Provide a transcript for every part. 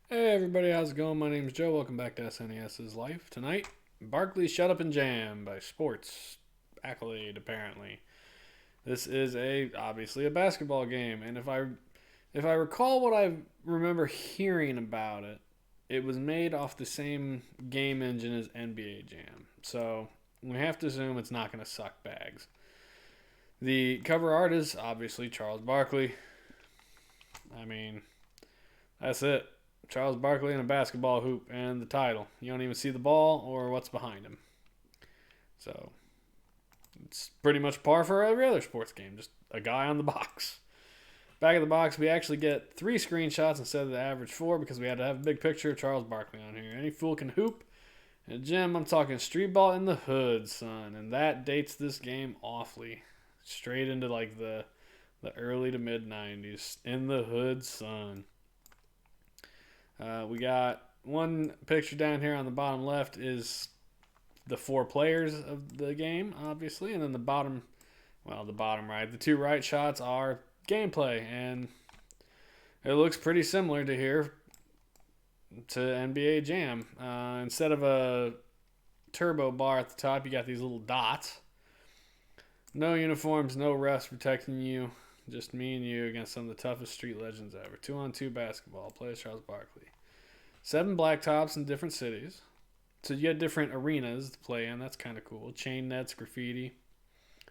Hey everybody, how's it going? My name's Joe. Welcome back to SNES's Life. Tonight, Barkley Shut Up and Jam by Sports Accolade, apparently. This is obviously a basketball game, and if I recall what I remember hearing about it, it was made off the same game engine as NBA Jam. So we have to assume it's not going to suck bags. The cover art is obviously Charles Barkley. I mean, that's it. Charles Barkley in a basketball hoop and the title. You don't even see the ball or what's behind him. So it's pretty much par for every other sports game. Just a guy on the box. Back of the box, we actually get 3 screenshots instead of the average 4 because we had to have a big picture of Charles Barkley on here. Any fool can hoop. And Jim, I'm talking street ball in the hood, son. And that dates this game awfully. Straight into like the early to mid 90s. In the hood, son. We got one picture down here on the bottom left is the 4 players of the game, obviously, and then the bottom right, the 2 right shots are gameplay, and it looks pretty similar to here to NBA Jam. Instead of a turbo bar at the top, you got these little dots. No uniforms, no refs protecting you. Just me and you against some of the toughest street legends ever. 2-on-2 basketball. Plays Charles Barkley. 7 blacktops in different cities. So you get different arenas to play in. That's kind of cool. Chain nets, graffiti.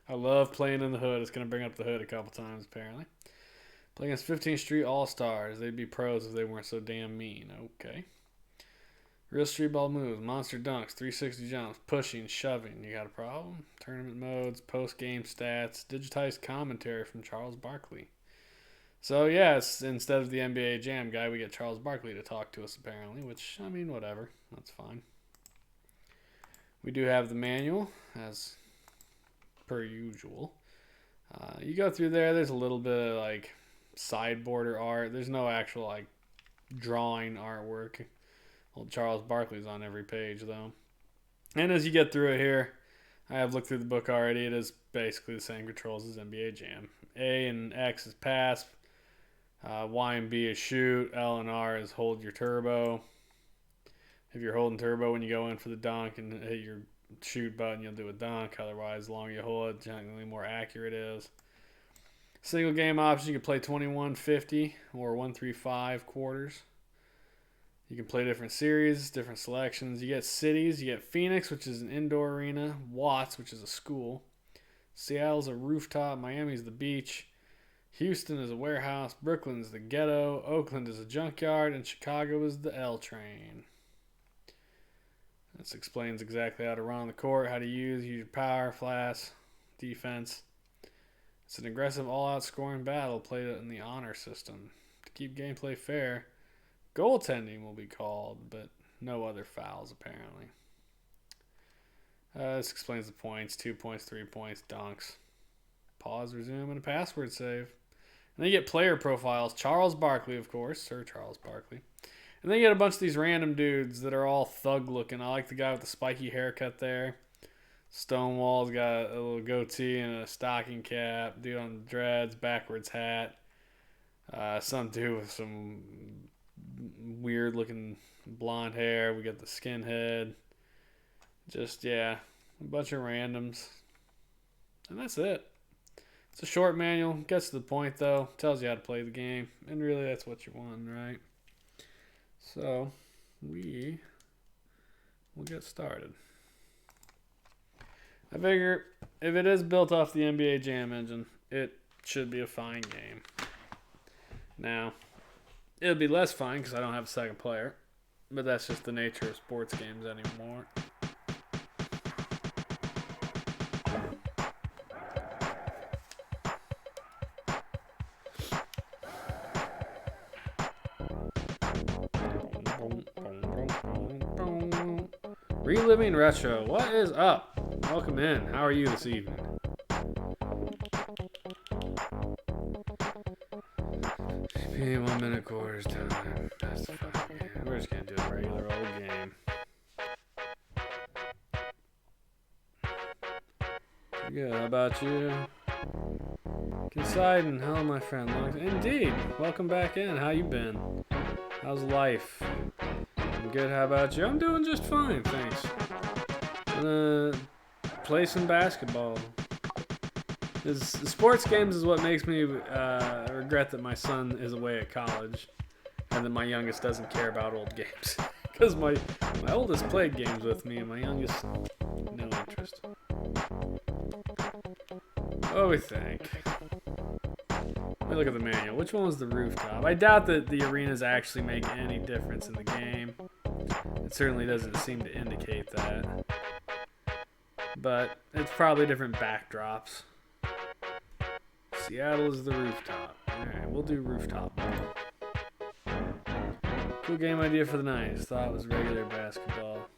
I love playing in the hood. It's going to bring up the hood a couple times, apparently. Play against 15th Street All-Stars. They'd be pros if they weren't so damn mean. Okay. Real street ball moves. Monster dunks. 360 jumps. Pushing. Shoving. You got a problem? Tournament modes. Post-game stats. Digitized commentary from Charles Barkley. So, yeah, it's, instead of the NBA Jam guy, we get Charles Barkley to talk to us, apparently. Which, I mean, whatever. That's fine. We do have the manual, as per usual. You go through there. There's a little bit of, like, side border art. There's no actual, like, drawing artwork. Well, Charles Barkley's on every page, though. And as you get through it here, I have looked through the book already. It is basically the same controls as NBA Jam. A and X is pass. Y and B is shoot. L and R is hold your turbo. If you're holding turbo when you go in for the dunk and hit your shoot button, you'll do a dunk. Otherwise, the longer you hold it, generally more accurate it is. Single game option, you can play 21, 50, or 1-3-5 quarters. You can play different series, different selections. You get cities. You get Phoenix, which is an indoor arena. Watts, which is a school. Seattle's a rooftop. Miami's the beach. Houston is a warehouse. Brooklyn's the ghetto. Oakland is a junkyard. And Chicago is the L train. This explains exactly how to run on the court, how to use your power, flash, defense. It's an aggressive all-out scoring battle played in the honor system. To keep gameplay fair, goaltending will be called, but no other fouls, apparently. This explains the points. 2 points, 3 points, dunks. Pause, resume, and a password save. And then you get player profiles. Charles Barkley, of course. Sir Charles Barkley. And then you get a bunch of these random dudes that are all thug-looking. I like the guy with the spiky haircut there. Stonewall's got a little goatee and a stocking cap. Dude on the dreads, backwards hat. Some dude with some weird-looking blonde hair. We got the skinhead. Just, yeah, a bunch of randoms. And that's it. It's a short manual. Gets to the point, though. Tells you how to play the game. And really, that's what you want, right? So, we will get started. I figure if it is built off the NBA Jam engine, it should be a fine game. Now, it'll be less fine because I don't have a second player. But that's just the nature of sports games anymore. Reliving Retro, what is up? Welcome in. How are you this evening? Be 1 minute quarters time. That's fine. Yeah, we're just gonna do a regular old game. Good. How about you? Considine, hello, my friend. Indeed. Welcome back in. How you been? How's life? I'm good. How about you? I'm doing just fine, thanks. Gonna play some basketball. Sports games is what makes me regret that my son is away at college, and that my youngest doesn't care about old games. Because my oldest played games with me, and my youngest, no interest. What do we think? Let me look at the manual. Which one was the rooftop? I doubt that the arenas actually make any difference in the game. It certainly doesn't seem to indicate that. But it's probably different backdrops. Seattle is the rooftop. Alright, we'll do rooftop. Cool game idea for the night. Thought it was regular basketball.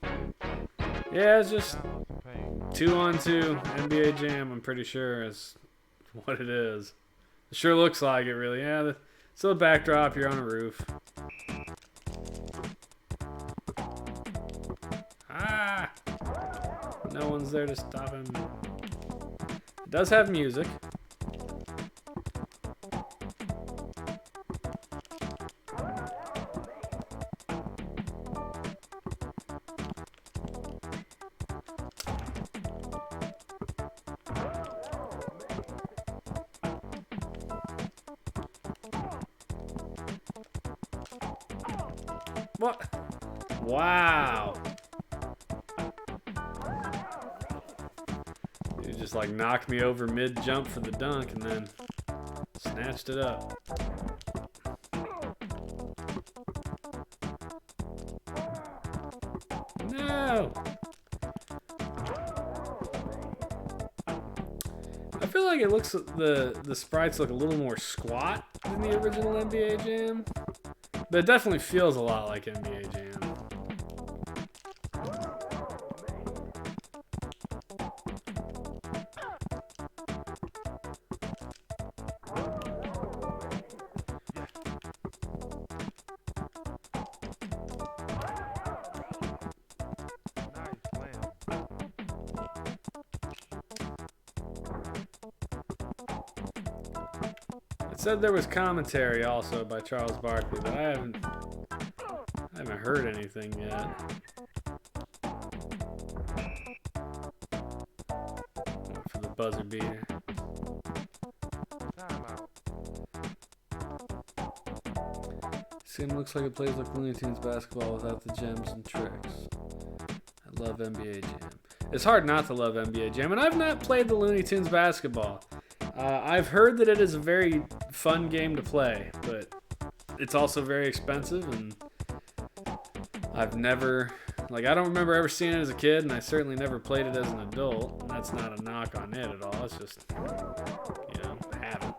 Yeah, it's just 2-on-2 NBA Jam, I'm pretty sure is what it is. It sure looks like it, really. Yeah, still a backdrop. You're on a roof. Ah! No one's there to stop him. It does have music. What? Wow. You just like knocked me over mid-jump for the dunk and then snatched it up. No! I feel like it looks, the sprites look a little more squat than the original NBA Jam. But it definitely feels a lot like NBA Jam. It said there was commentary also by Charles Barkley, but I haven't heard anything yet. For the buzzer beater. Sim looks like it plays like Looney Tunes basketball without the gems and tricks. I love NBA Jam. It's hard not to love NBA Jam, and I've not played the Looney Tunes basketball. I've heard that it is a very fun game to play, but it's also very expensive, and I've never, I don't remember ever seeing it as a kid, and I certainly never played it as an adult, and that's not a knock on it at all. It's just, I haven't.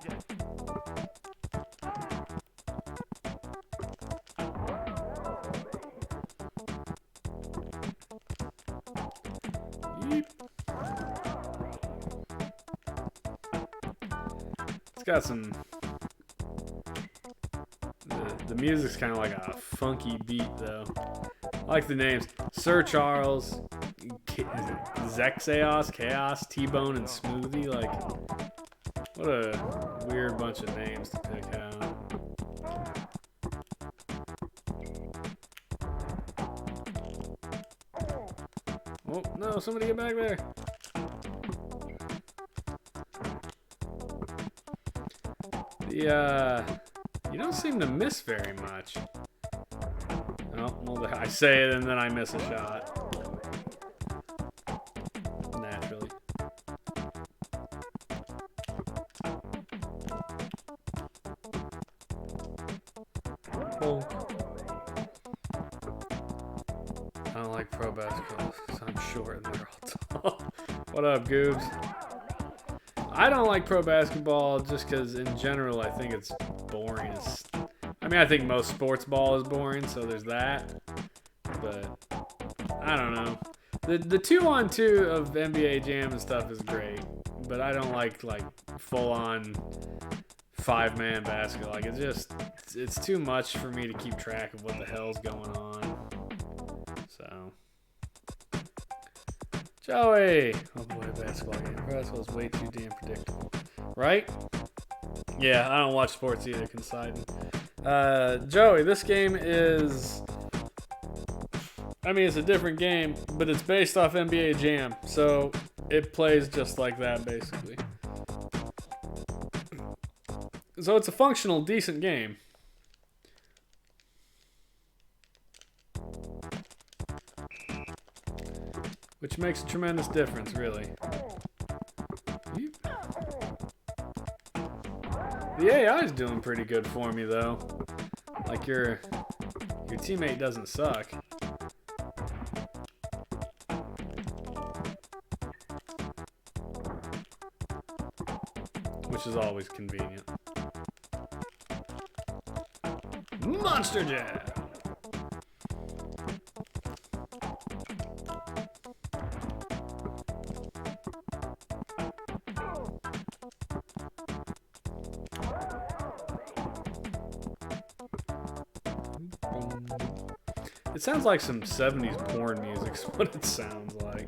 It's got some, the music's kind of like a funky beat though. I like the names. Sir Charles, Zexaos, Chaos, T-Bone, and Smoothie. Like, what a weird bunch of names to pick out. Oh, no, somebody get back there. You don't seem to miss very much. Oh, well, I say it and then I miss a shot. Naturally. Oh. I don't like pro basketball because I'm short and they're all tall. What up, Goobs? I don't like pro basketball just because, in general, I think it's boring. I think most sports ball is boring, so there's that. But I don't know. The 2-on-2 of NBA Jam and stuff is great, but I don't like full-on 5-man basketball. Like, it's too much for me to keep track of what the hell's going on. So. Joey! Oh boy, basketball game. Basketball's way too damn predictable. Right? Yeah, I don't watch sports either, Considine. Joey, this game is... I mean, it's a different game, but it's based off NBA Jam, so it plays just like that, basically. So it's a functional, decent game. Which makes a tremendous difference, really. The AI is doing pretty good for me, though. Like, your teammate doesn't suck. Which is always convenient. Monster Jam! It sounds like some 70s porn music is what it sounds like.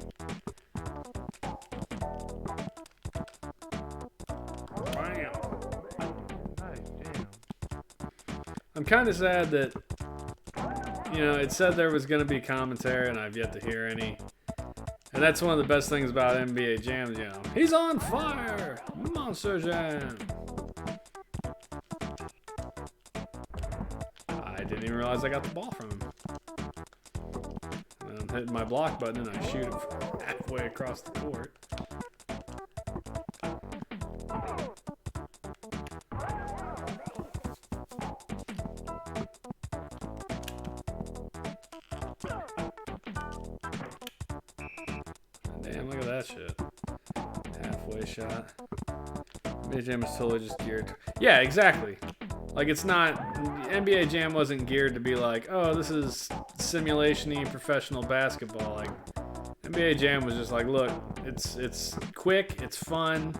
Bam. I'm kind of sad that, you know, it said there was going to be commentary and I've yet to hear any. And that's one of the best things about NBA Jam, you know. He's on fire! Monster Jam! I didn't even realize I got the ball from him. And I'm hitting my block button and I shoot it from halfway across the court. Damn, look at that shit. Halfway shot. NBA Jam is totally just geared. Yeah, exactly. Like, it's not... NBA Jam wasn't geared to be like, oh, this is simulation-y professional basketball. Like, NBA Jam was just like, look, it's quick, it's fun,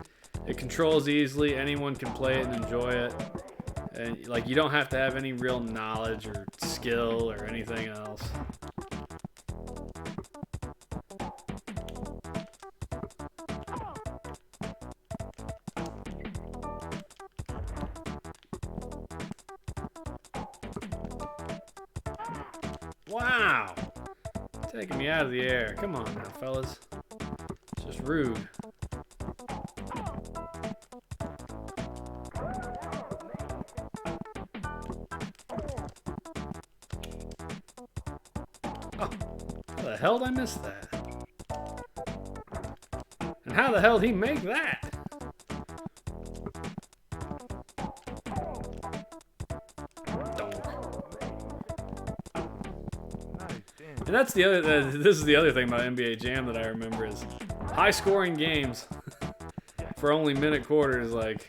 it controls easily, anyone can play it and enjoy it. And, like, you don't have to have any real knowledge or skill or anything else. Wow! Taking me out of the air. Come on now, fellas. It's just rude. Oh, how the hell did I miss that? And how the hell did he make that? And that's the other. This is the other thing about NBA Jam that I remember is high-scoring games for only minute quarters. Like,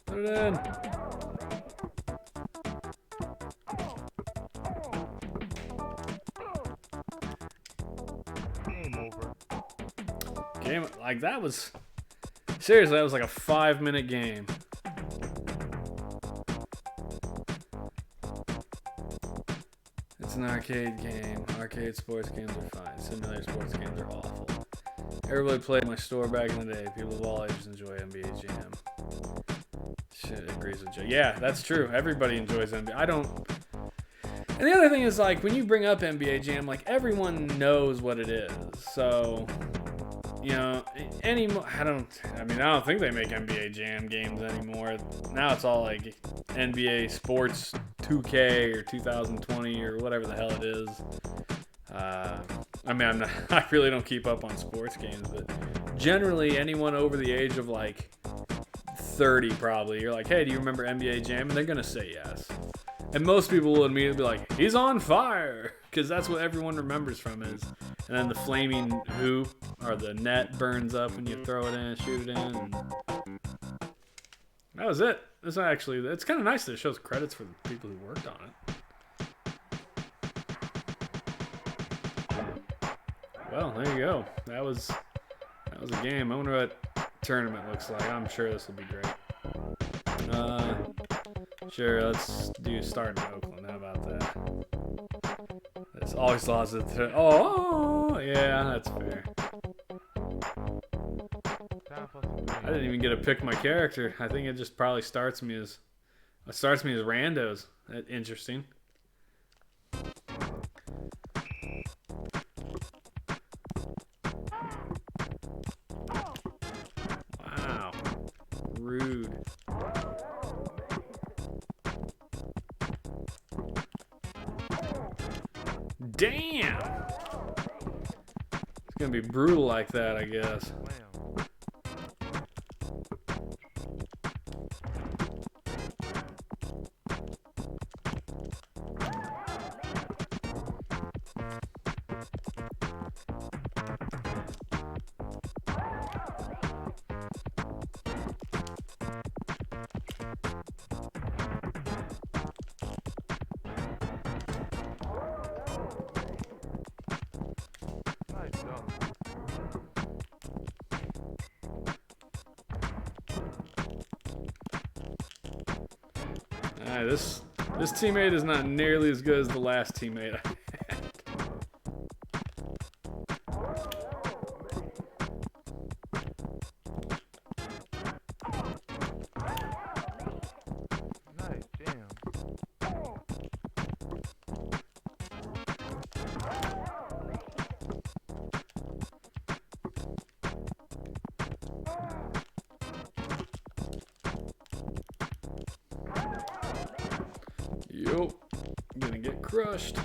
put it in. Game over. Game like that was seriously. That was like a 5-minute game. It's an arcade game. Arcade sports games are fine. Simulator sports games are awful. Everybody played in my store back in the day. People of all ages enjoy NBA Jam. Shit, agrees with Joe. Yeah, that's true. Everybody enjoys NBA. I don't... And the other thing is, like, when you bring up NBA Jam, like, everyone knows what it is. So, you know, I don't think they make NBA Jam games anymore. Now it's all, like, NBA Sports 2K or 2020 or whatever the hell it is. I mean, I really don't keep up on sports games, but generally anyone over the age of like 30 probably, you're like, hey, do you remember NBA Jam? And they're going to say yes. And most people will immediately be like, he's on fire, because that's what everyone remembers from is. And then the flaming hoop or the net burns up when you throw it in, shoot it in. And that was it. It's kind of nice that it shows credits for the people who worked on it. Well, there you go. That was a game. I wonder what tournament looks like. I'm sure this will be great. Sure, let's do start in Oakland. How about that? There's always lots of... Oh, yeah, that's fair. Time for some I didn't even get to pick my character. I think it just probably starts me as randos. Interesting. Wow. Rude. Damn! It's gonna be brutal like that, I guess. Alright, this teammate is not nearly as good as the last teammate I had. Nice, damn. Yup. Gonna get crushed.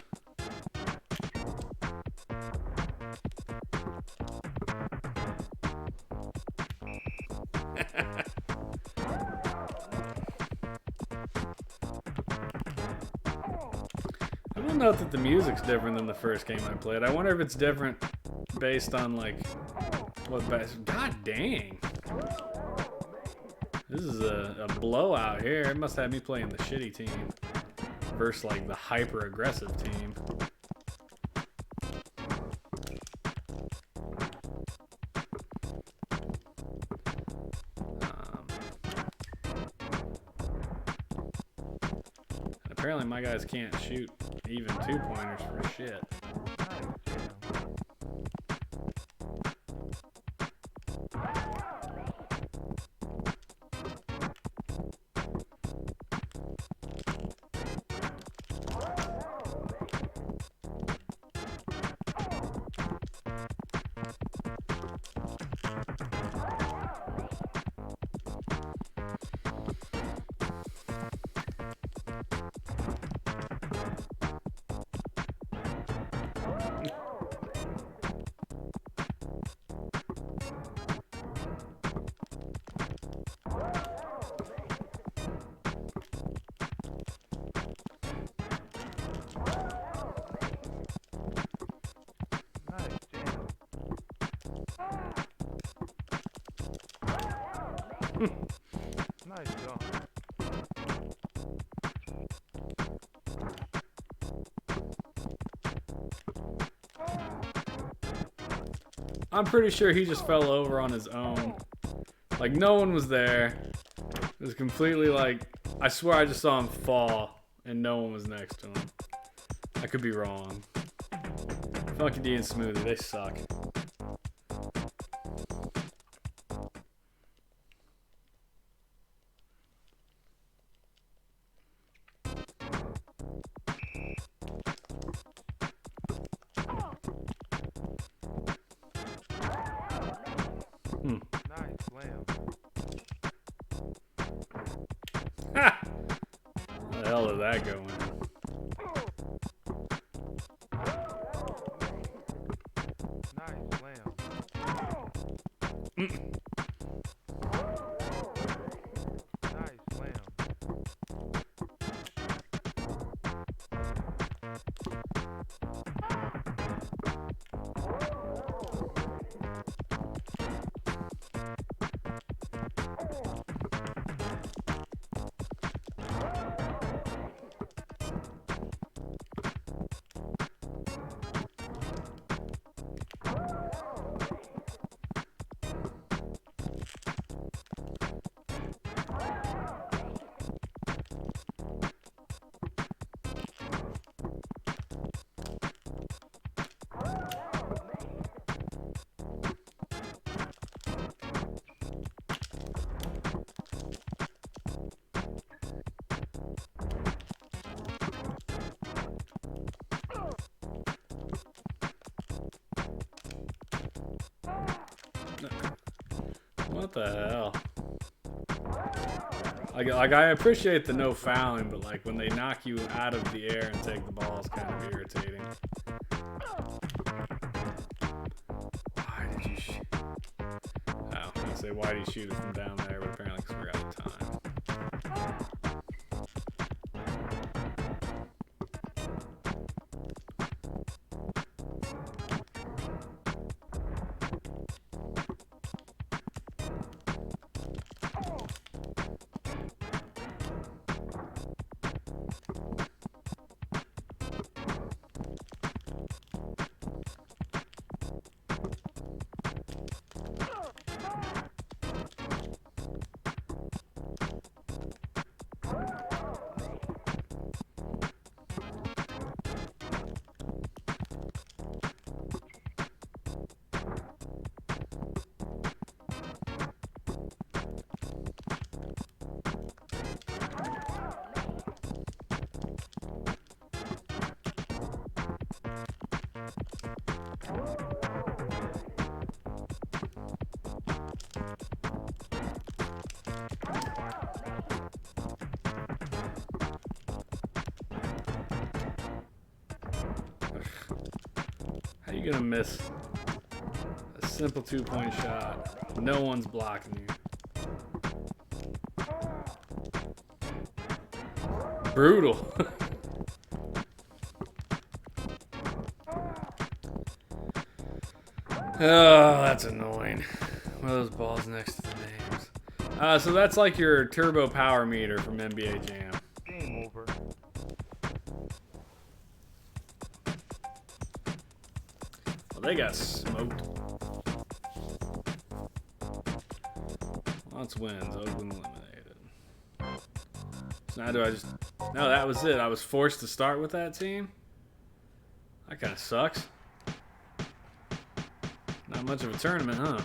I will note that the music's different than the first game I played. I wonder if it's different based on like what best. God dang. This is a blowout here. It must have me playing the shitty team versus like the hyper aggressive team. And apparently my guys can't shoot even 2-pointers for shit. Nice job. I'm pretty sure he just fell over on his own. Like, no one was there. It was completely like, I swear I just saw him fall and no one was next to him. I could be wrong. Funky D and Smoothie, they suck. Nice slam. Ha! How the hell did that go in? Nice slam. Nice slam. What the hell? Like I appreciate the no fouling, but like when they knock you out of the air and take the ball is kind of irritating. Why did you shoot? Oh, I was gonna say why did you shoot it from down there, but apparently because we're out of time. How you gonna miss a simple 2-point shot? No one's blocking you. Brutal. Oh, that's annoying. One of those balls next to the names. So that's like your turbo power meter from NBA Jam. Game over. Well, they got smoked. Lots wins. Oakland eliminated. So now do I just... No, that was it. I was forced to start with that team? That kind of sucks. Not much of a tournament, huh?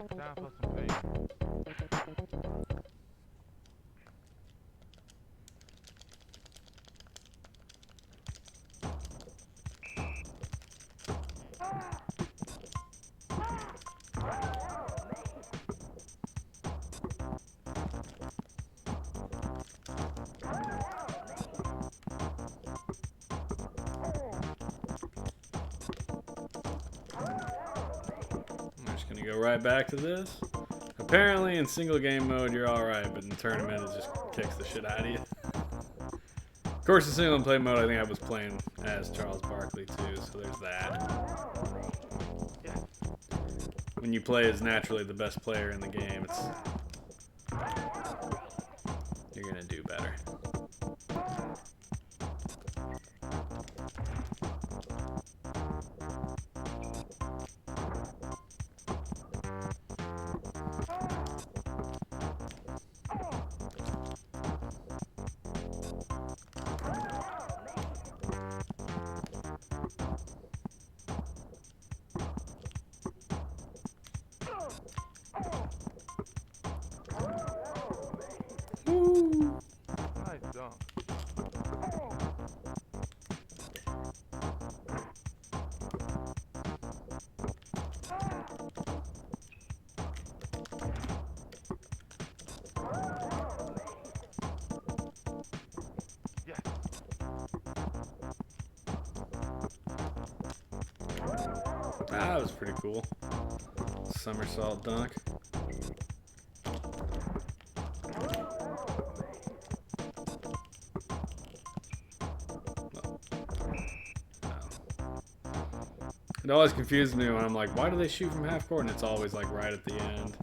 Time for some pain. I'm just gonna go right back to this. Apparently in single game mode you're alright, but in tournament it just kicks the shit out of you. Of course in single play mode I think I was playing as Charles Barkley too, so there's that. When you play as naturally the best player in the game, you're gonna do better. Nice dunk. Yes. That was pretty cool. Somersault dunk. It always confuses me when I'm like, why do they shoot from half court? And it's always like right at the end.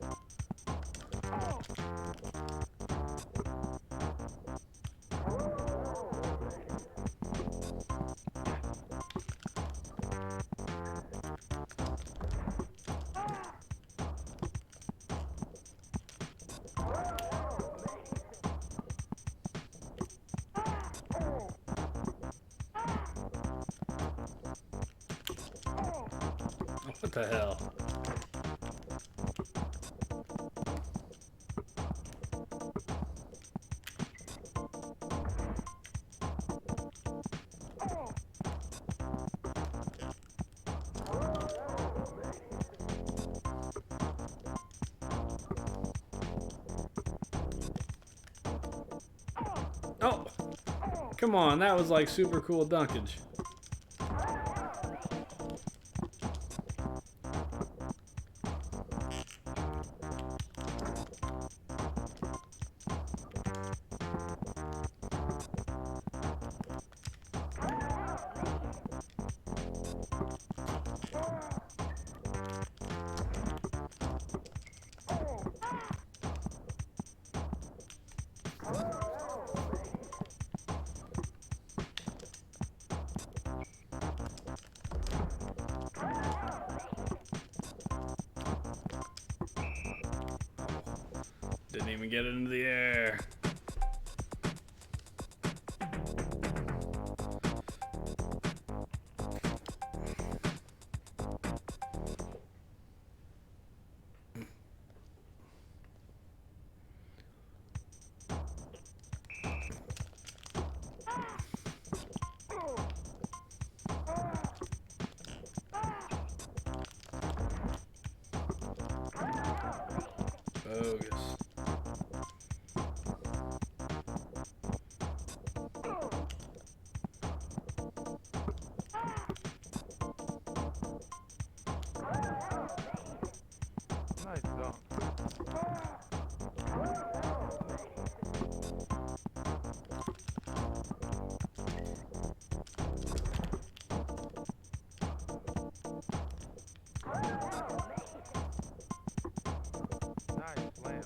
What the hell? Come on, that was like super cool dunkage. Didn't even get it into the air. Bogus. Nice dunk. Nice slam.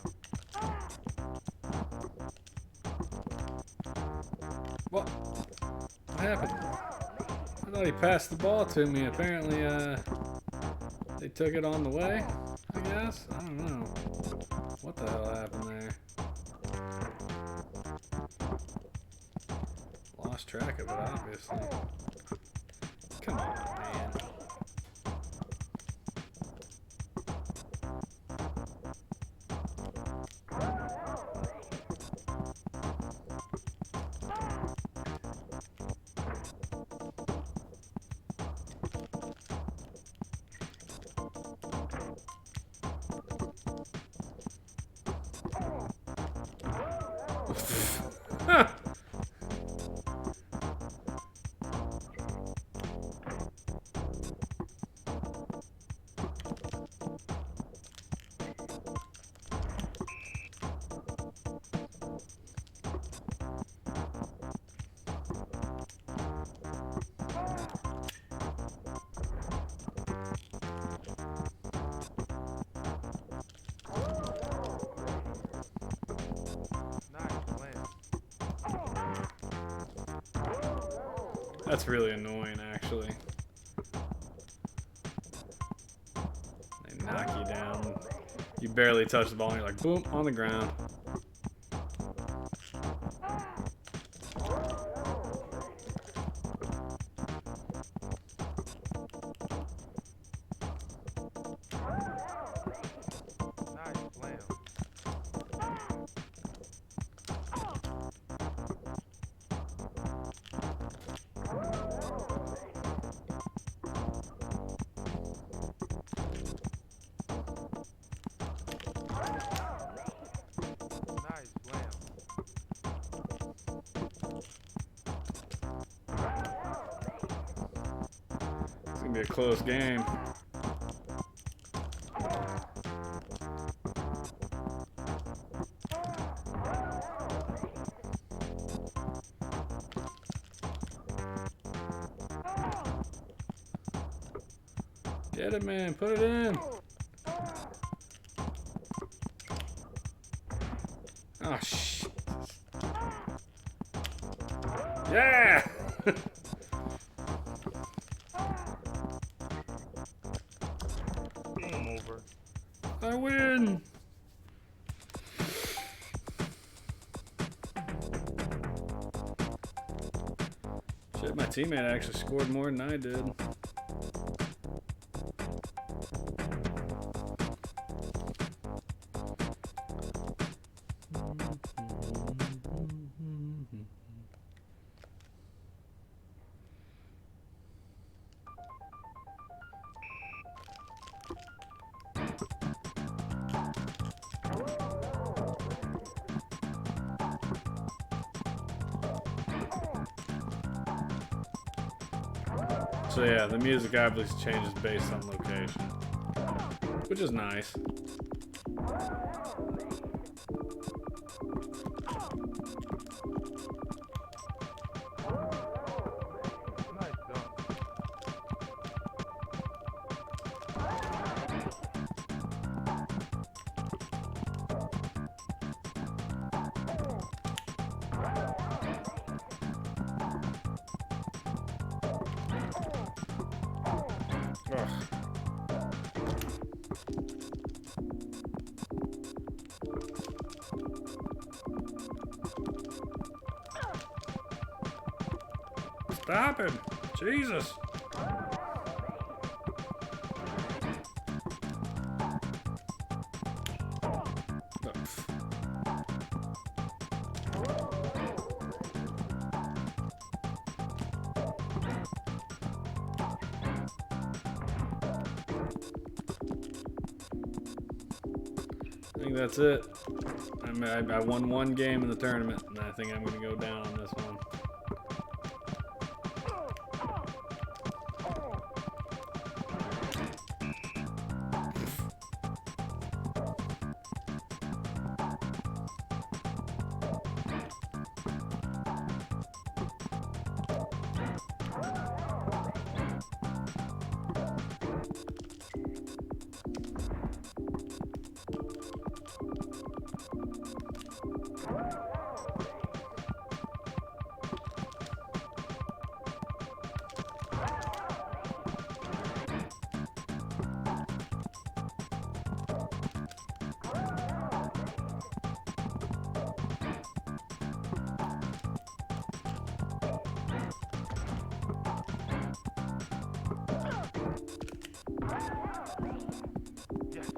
What? What happened? I thought he passed the ball to me. Apparently, they took it on the way, I guess? I don't know. What the hell happened there? Lost track of it, obviously. Come on, man. That's really annoying, actually. They knock you down. You barely touch the ball and you're like, boom, on the ground. It's gonna be a close game. Get it, man. Put it in. Oh, shit. Yeah! I'm over. I win! Shit, my teammate actually scored more than I did. So yeah, the music obviously changes based on location, which is nice. Nice dunk. Ugh. Stop him! Jesus! I think that's it. I won one game in the tournament, and I think I'm going to go down on this one. Yes.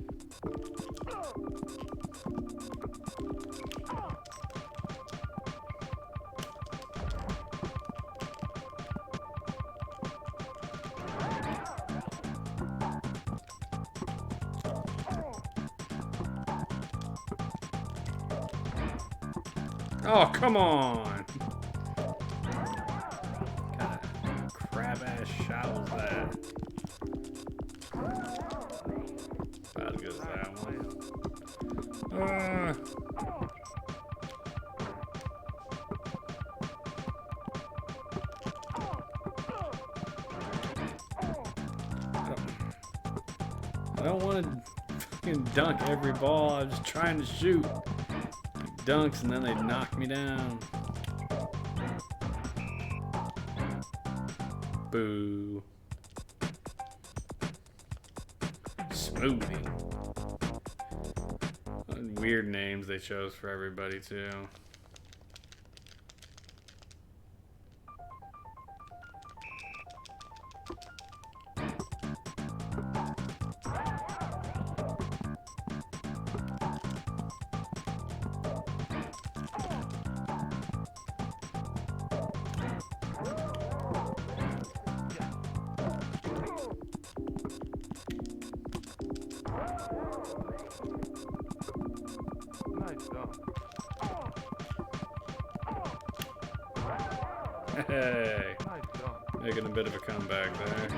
Oh, come on! What kind of crap-ass shot was that? About as good as that one. I don't want to fucking dunk every ball. I'm just trying to shoot. Dunks and then they knock me down. Boo. Smoothie. Weird names they chose for everybody too. Nice dunk. Hey, Nice dunk. making a bit of a comeback there.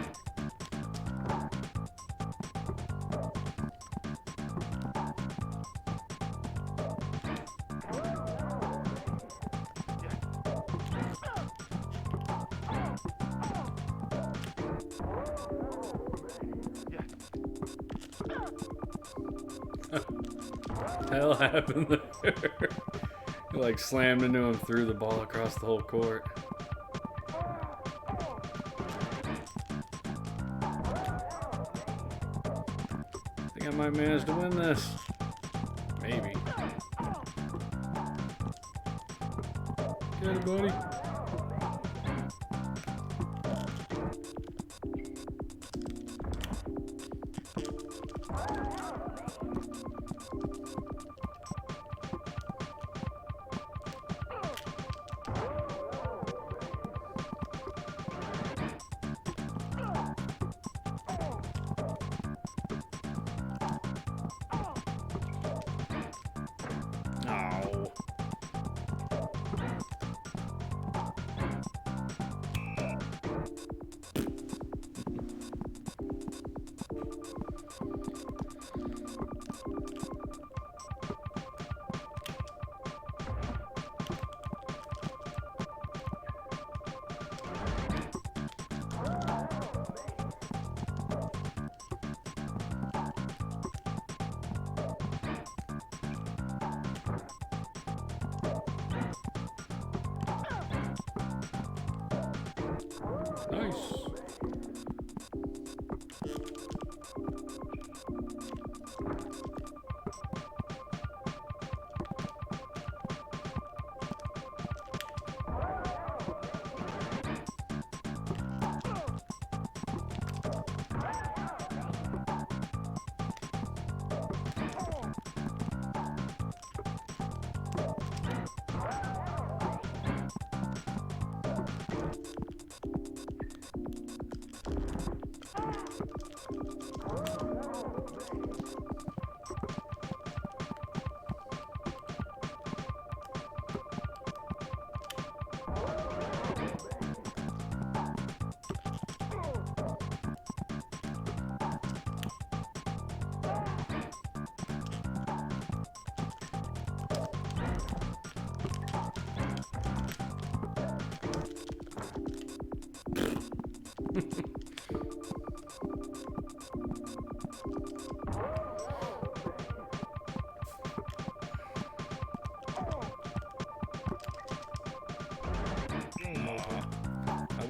Hell happened there? He like slammed into him, threw the ball across the whole court. I think I might manage to win this. Maybe. Get it, buddy.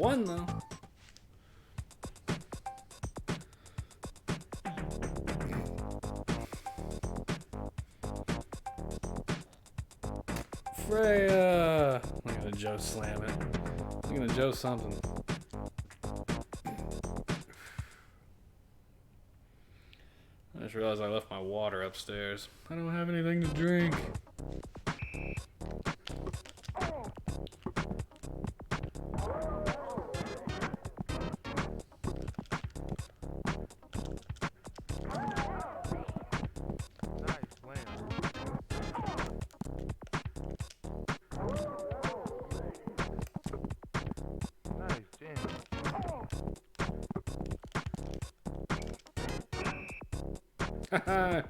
one though. Freya! Look at the Joe slam it. Look at the Joe something. I just realized I left my water upstairs. I don't have anything to drink. Nice slam. Nice jam. Haha!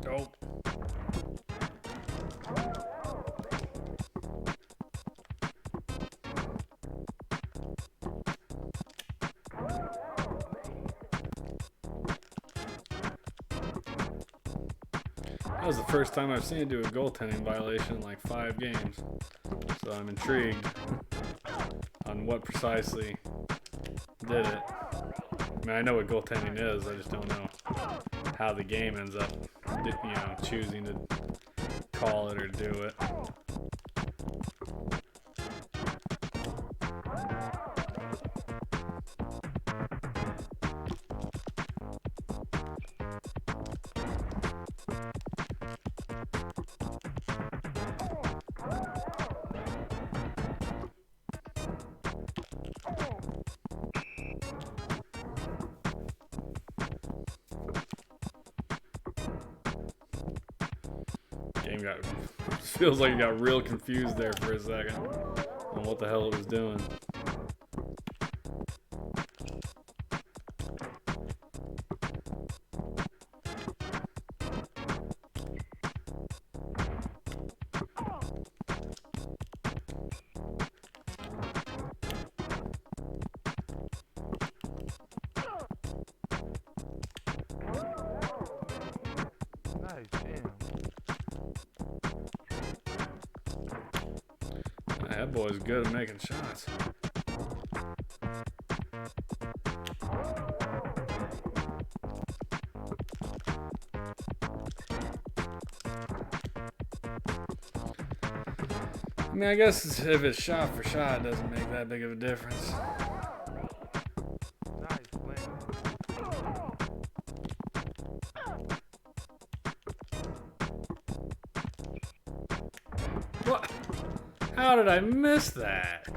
Oh. That was the first time I've seen it do a goaltending violation in like 5 games. So I'm intrigued on what precisely did it. I mean, I know what goaltending is, I just don't know how the game ends up, choosing to call it or do it. Game feels like it got real confused there for a second on what the hell it was doing. Nice jam. That boy's good at making shots. I mean, I guess if it's shot for shot, it doesn't make that big of a difference. Nice slam. What? How did I miss that?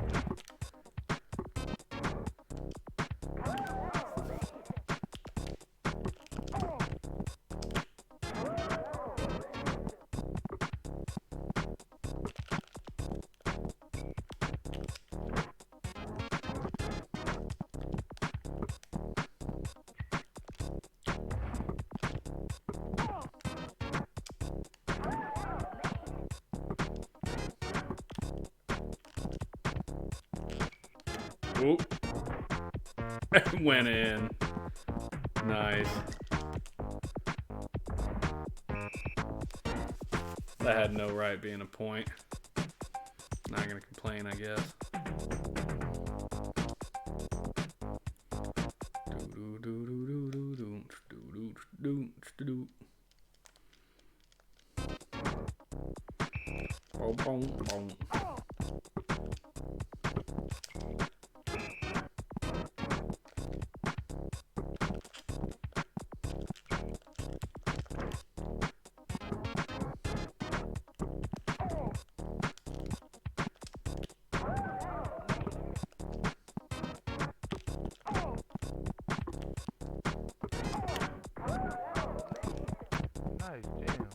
Oop. It went in. Nice. That had no right being a point. Not gonna complain, I guess. Boom, boom, boom. Nice jam.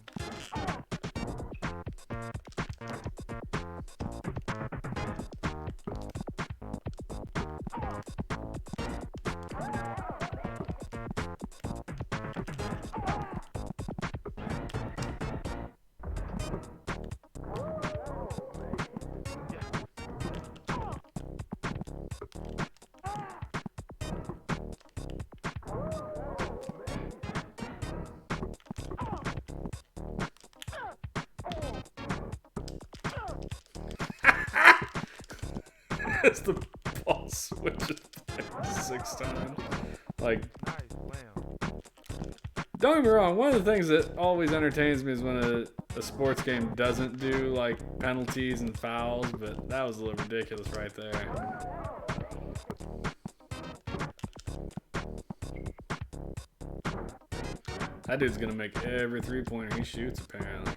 As the ball switches 6 times. Like, Nice slam. don't get me wrong, one of the things that always entertains me is when a sports game doesn't do like penalties and fouls, but that was a little ridiculous right there. That dude's gonna make every 3-pointer he shoots, apparently.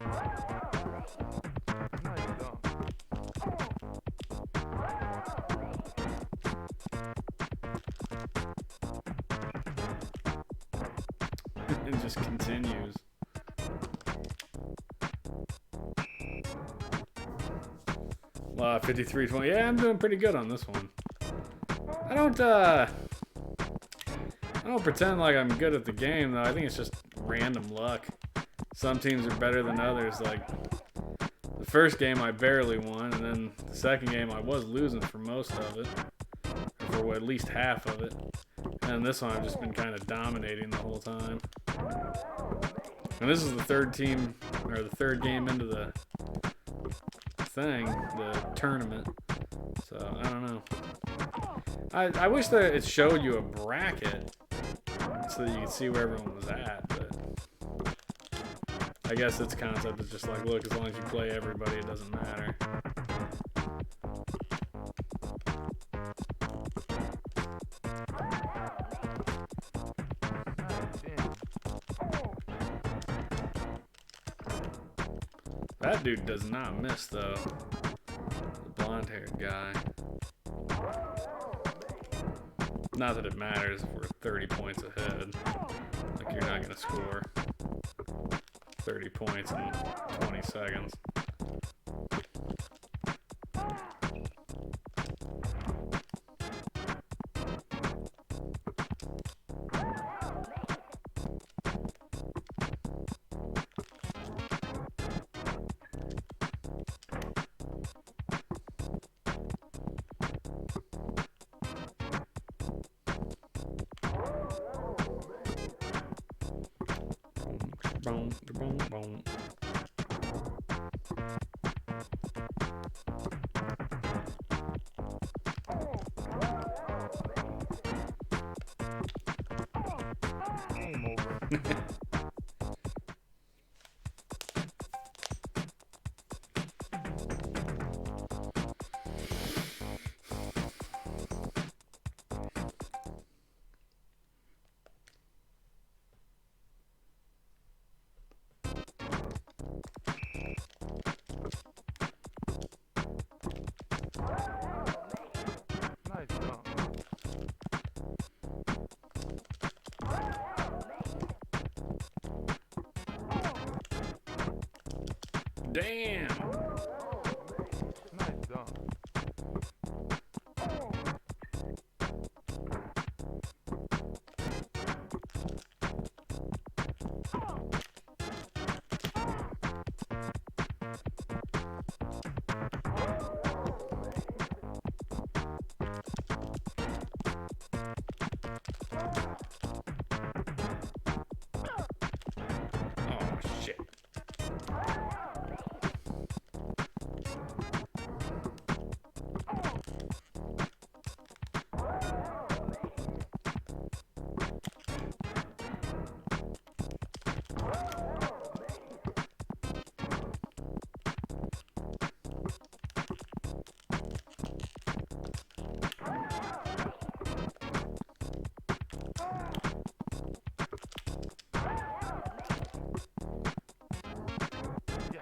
Nice dunk. It just continues. Wow, 53-20. Yeah, I'm doing pretty good on this one. I don't pretend like I'm good at the game, though. I think it's just random luck. Some teams are better than others. Like, the first game I barely won, and then the second game I was losing for most of it. Or for at least half of it. And this one I've just been kind of dominating the whole time. And this is the third game into the thing, the tournament. So, I don't know. I wish that it showed you a bracket so that you could see where everyone was at, but I guess its concept is just like, look, as long as you play everybody, it doesn't matter. Nice jam. That dude does not miss, though. The blonde-haired guy. Not that it matters if we're 30 points ahead. Like, you're not going to score 30 points in 20 seconds. Boom, boom, boom. Game over. Nice dunk. Damn! Nice dunk. Oh, shit. Yeah.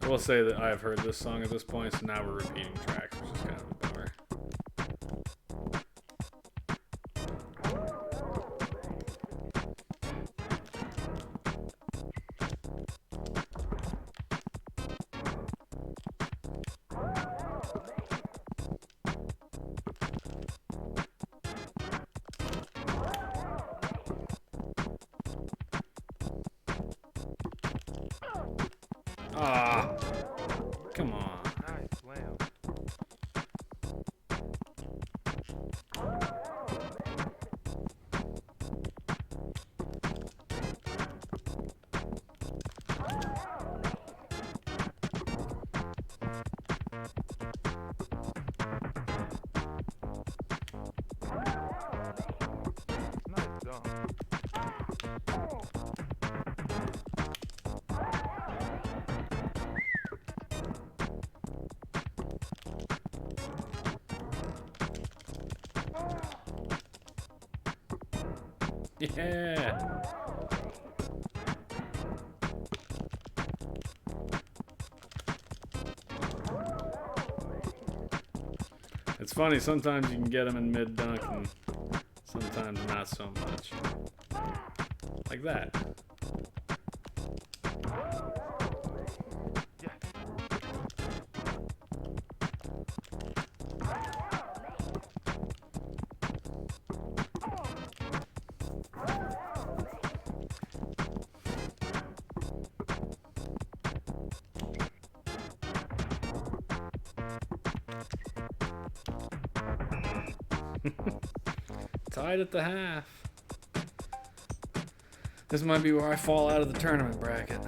I will say that I've heard this song at this point, so now we're repeating tracks, which is kind of a bummer. Yeah. It's funny, sometimes you can get them in mid-dunk and sometimes not so much. Like that. Yeah. Tied at the half. This might be where I fall out of the tournament bracket.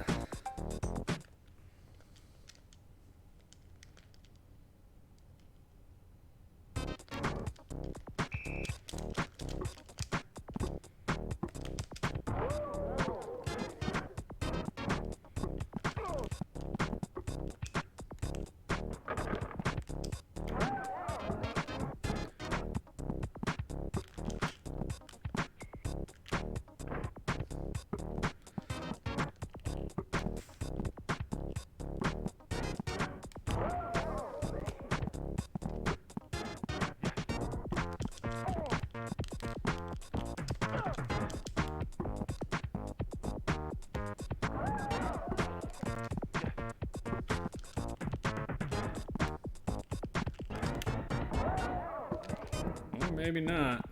Or maybe not.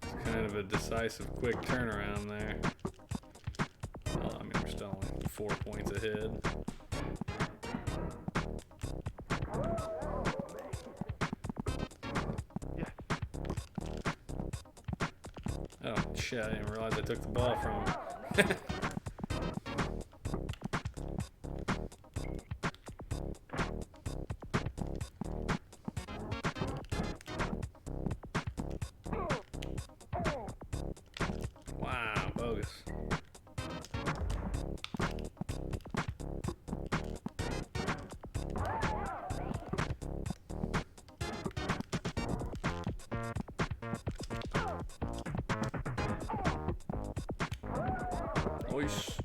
It's kind of a decisive, quick turnaround there. Well, I mean, we're still only 4 points ahead. Yeah. Oh, shit, I didn't realize I took the ball from him. Wow, bogus. Oish.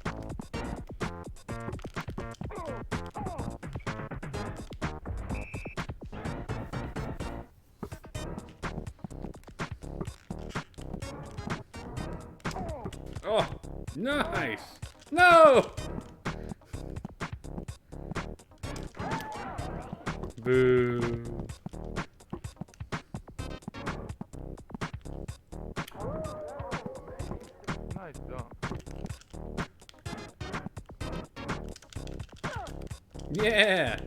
Oh, nice. No! Boo. Nice dunk. Yeah.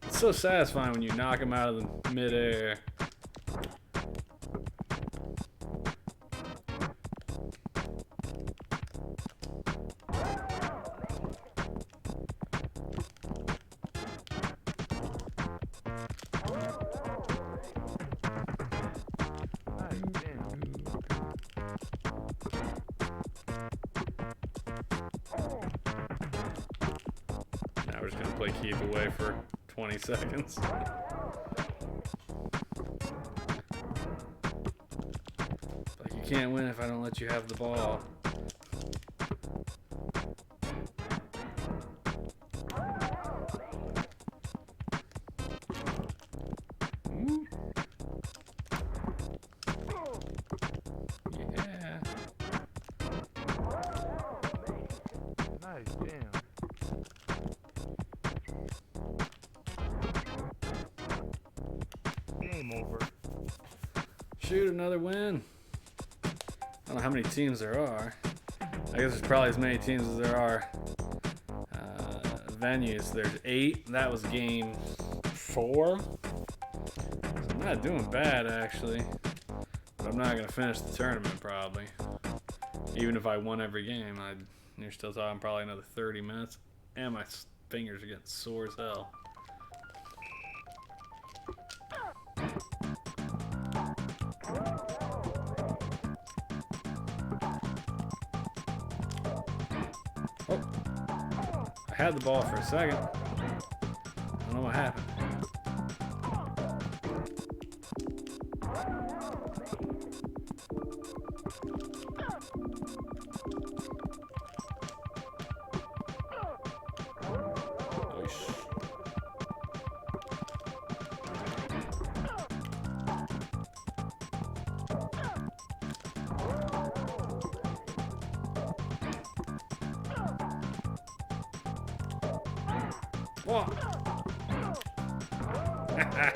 It's so satisfying when you knock him out of the midair. Nice, damn. Now we're just gonna play keep away for 20 seconds. Like, you can't win if I don't let you have the ball. Ooh. Yeah. Nice, damn. Game over. Shoot, another win. I don't know how many teams there are. I guess there's probably as many teams as there are venues. There's 8. That was game 4. So I'm not doing bad, actually. But I'm not going to finish the tournament, probably. Even if I won every game, you're still talking probably another 30 minutes. And my fingers are getting sore as hell. Oh, I had the ball for a second. I don't know what happened. Whoa. Nice, damn.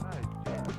Nice, damn.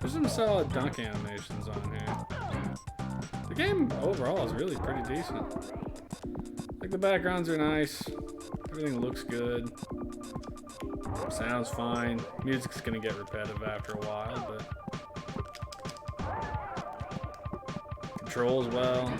There's some solid dunk animations on here. The game overall is really pretty decent. Like, the backgrounds are nice. Everything looks good. Sounds fine. Music's gonna get repetitive after a while, but controls well.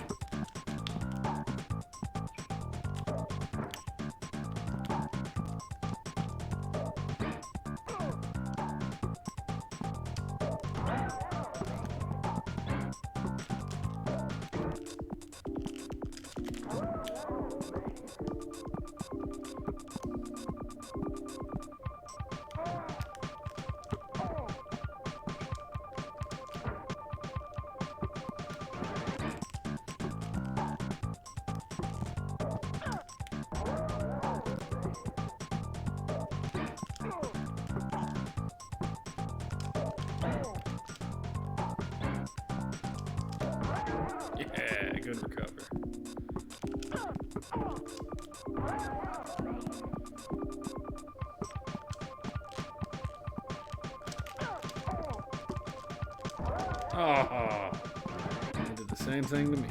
Yeah, good recover. Oh, they did the same thing to me.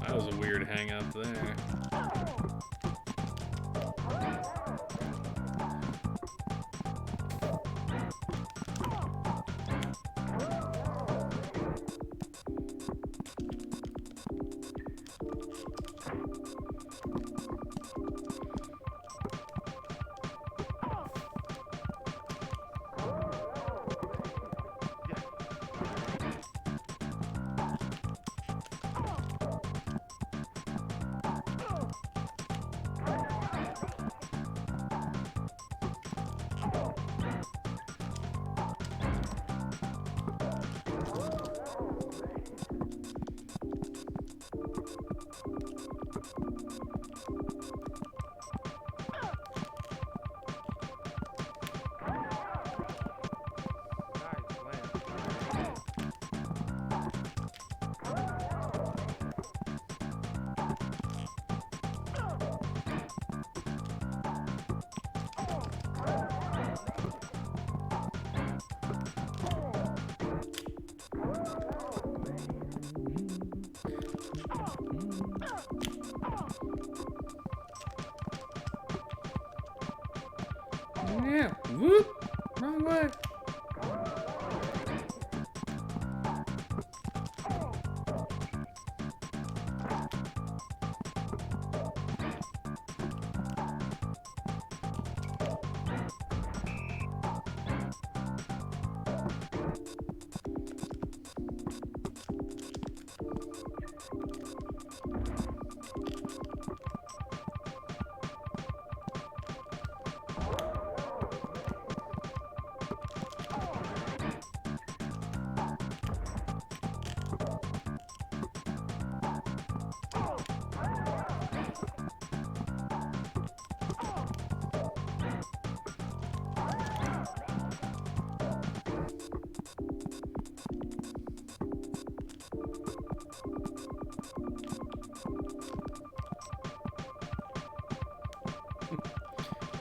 That was a weird hang up there. Nice, Lance. Yeah, whoop, wrong way.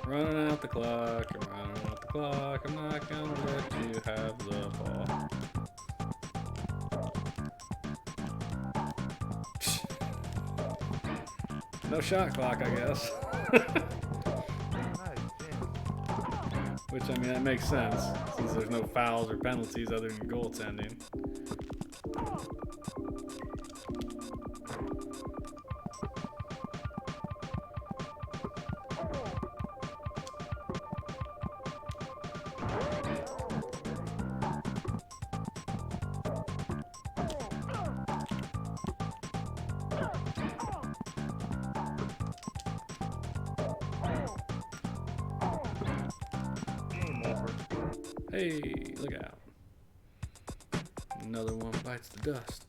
Running out the clock. I'm running out the clock. I'm not gonna let you have the ball. No shot clock, I guess. Nice jam. Which, I mean, that makes sense since there's no fouls or penalties other than goaltending. Game over. Hey, look out. Another one bites the dust.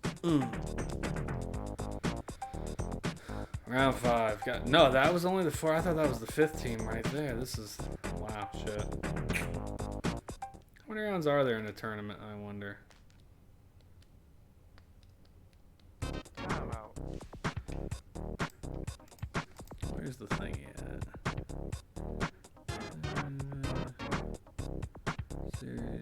Round 5. No, that was only the 4. I thought that was the 5th team right there. This is... Wow, shit. How many rounds are there in a tournament, I wonder? Timeout. Where's the thing at? Series.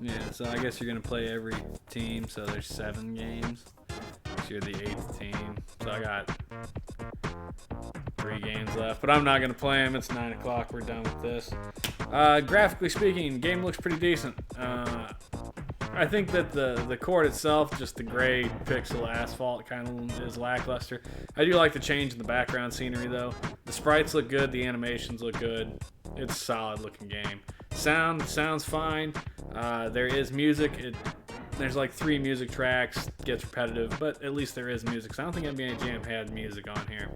Yeah, so I guess you're gonna play every team, so there's 7 games. So you're the 8th team. So I got 3 games left, but I'm not gonna play them. It's 9 o'clock. We're done with this. Graphically speaking, game looks pretty decent. I think that the court itself, just the gray pixel asphalt, kind of is lackluster. I do like the change in the background scenery though. The sprites look good. The animations look good. It's a solid looking game. Sounds fine. There is music. There's like 3 music tracks. Gets repetitive, but at least there is music. So I don't think NBA Jam had music on here.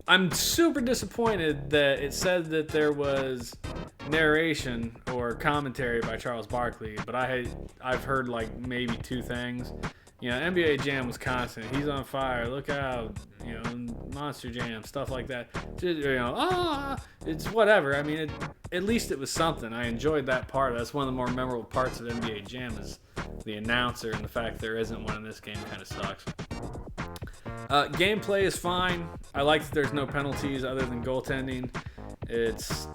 I'm super disappointed that it said that there was narration or commentary by Charles Barkley, but I've heard like maybe 2 things. You know, NBA Jam was constant. He's on fire. Look out. You know, Monster Jam, stuff like that. Just, you know, it's whatever. I mean, at least it was something. I enjoyed that part. That's one of the more memorable parts of NBA Jam is the announcer, and the fact there isn't one in this game kind of sucks. Gameplay is fine. I like that there's no penalties other than goaltending. It's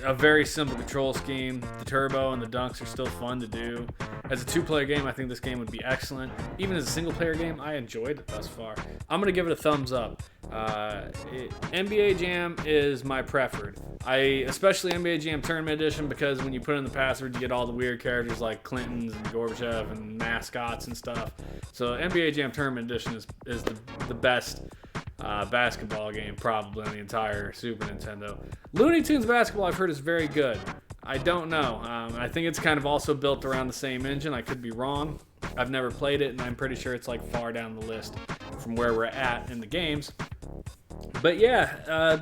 a very simple control scheme. The turbo and the dunks are still fun to do. As a 2-player game, I think this game would be excellent. Even as a single-player game, I enjoyed it thus far. I'm going to give it a thumbs up. NBA Jam is my preferred. Especially NBA Jam Tournament Edition, because when you put in the password, you get all the weird characters like Clintons and Gorbachev and mascots and stuff. So NBA Jam Tournament Edition is the best basketball game probably on the entire Super Nintendo. Looney Tunes basketball I've heard is very good. I don't know. I think it's kind of also built around the same engine. I could be wrong. I've never played it, and I'm pretty sure it's like far down the list from where we're at in the games. But yeah,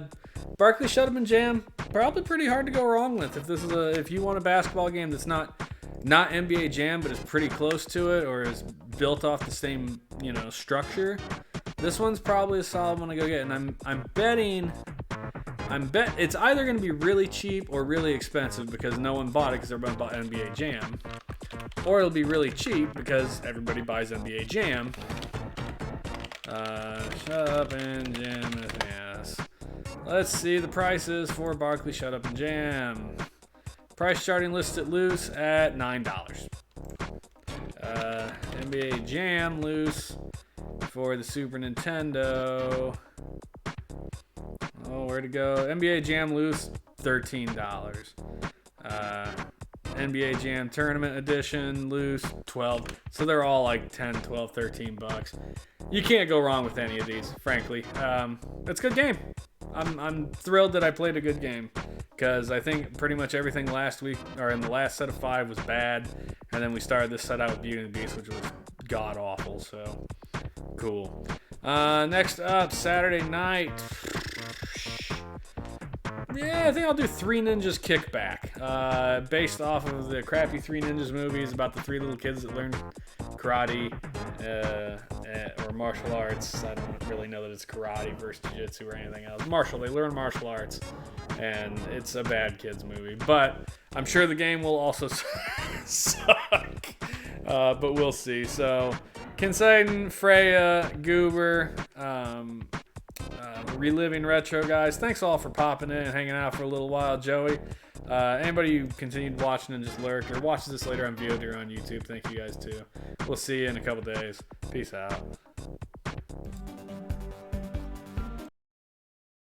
Barkley Shut Up and Jam, probably pretty hard to go wrong with. If you want a basketball game that's not NBA Jam but is pretty close to it or is built off the same structure, this one's probably a solid one to go get. And I'm betting it's either going to be really cheap or really expensive because no one bought it because everybody bought NBA Jam, or it'll be really cheap because everybody buys NBA Jam. Shut Up and Jam, yes. Let's see the prices for Barkley Shut Up and Jam. Price starting listed loose at $9. NBA Jam loose for the Super Nintendo. Oh, where'd it go? NBA Jam loose, $13. NBA Jam Tournament Edition loose, $12. So they're all like 10, 12, 13 bucks. You can't go wrong with any of these, frankly. It's a good game. I'm thrilled that I played a good game because I think pretty much everything last week or in the last set of 5 was bad, and then we started this set out with Beauty and the Beast, which was god awful. So cool. Next up, Saturday night. Yeah, I think I'll do Three Ninjas Kickback. Based off of the crappy Three Ninjas movies about the 3 little kids that learn karate or martial arts. I don't really know that it's karate versus jiu-jitsu or anything else. They learn martial arts, and it's a bad kids movie. But I'm sure the game will also suck. But we'll see. So, Kinsaiden, Freya, Goober, Reliving Retro guys, thanks all for popping in and hanging out for a little while. Joey, anybody who continued watching and just lurked or watches this later on VOD or on YouTube, thank you guys too. We'll see you in a couple days. Peace out.